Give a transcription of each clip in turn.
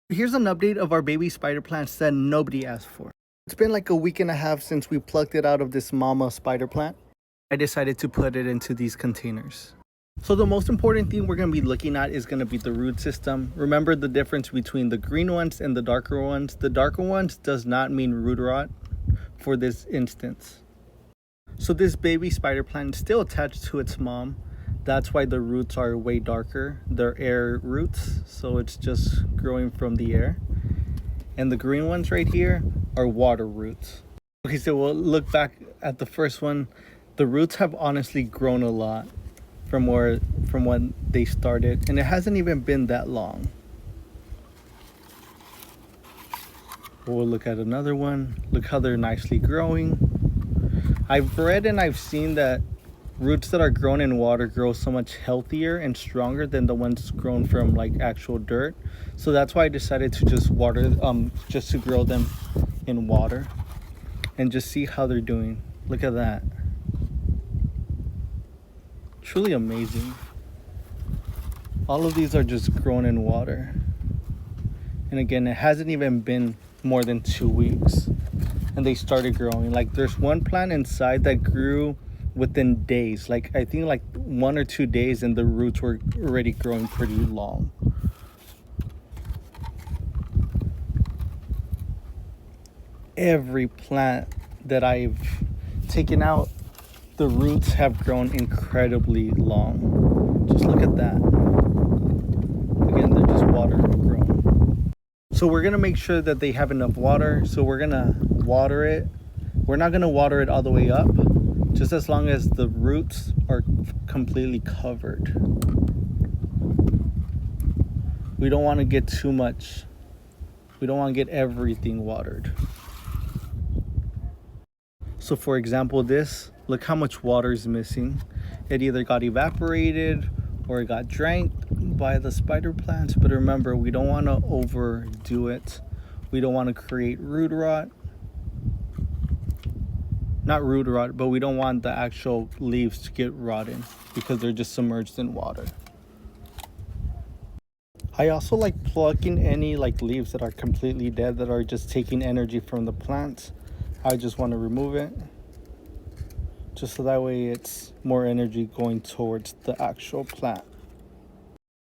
Here's an update of our baby spider plants that nobody asked for. It's been like a week and a half since we plucked it out of this mama spider plant. I decided to put it into these containers. So the most important thing we're going to be looking at is going to be the root system. Remember the difference between the green ones and the darker ones. The darker ones does not mean root rot for this instance. So this baby spider plant is still attached to its mom. That's why the roots are way darker. They're air roots, so it's just growing from the air. And the green ones right here are water roots. Okay, so we'll look back at the first one. The roots have honestly grown a lot from when they started, and it hasn't even been that long. We'll look at another one. Look how they're nicely growing. I've read and I've seen that roots that are grown in water grow so much healthier and stronger than the ones grown from like actual dirt. So that's why I decided to just just to grow them in water and just see how they're doing. Look at that. Truly amazing. All of these are just grown in water. And again, it hasn't even been more than 2 weeks and they started growing. Like there's one plant inside that grew within days, like I think like 1 or 2 days, and the roots were already growing pretty long. Every plant that I've taken out, the roots have grown incredibly long. Just look at that. Again, they're just water grown. So we're gonna make sure that they have enough water. So we're gonna water it. We're not gonna water it all the way up, just as long as the roots are completely covered. We don't want to get too much. We don't want to get everything watered. So for example, this, look how much water is missing. It either got evaporated or it got drank by the spider plants. But remember, we don't want to overdo it. We don't want to create root rot. Not root rot, but we don't want the actual leaves to get rotten because they're just submerged in water. I also like plucking any like leaves that are completely dead, that are just taking energy from the plants. I just want to remove it, just so that way it's more energy going towards the actual plant.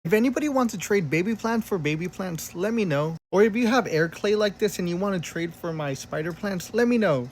If anybody wants to trade baby plants for baby plants, let me know. Or if you have air clay like this and you want to trade for my spider plants, let me know.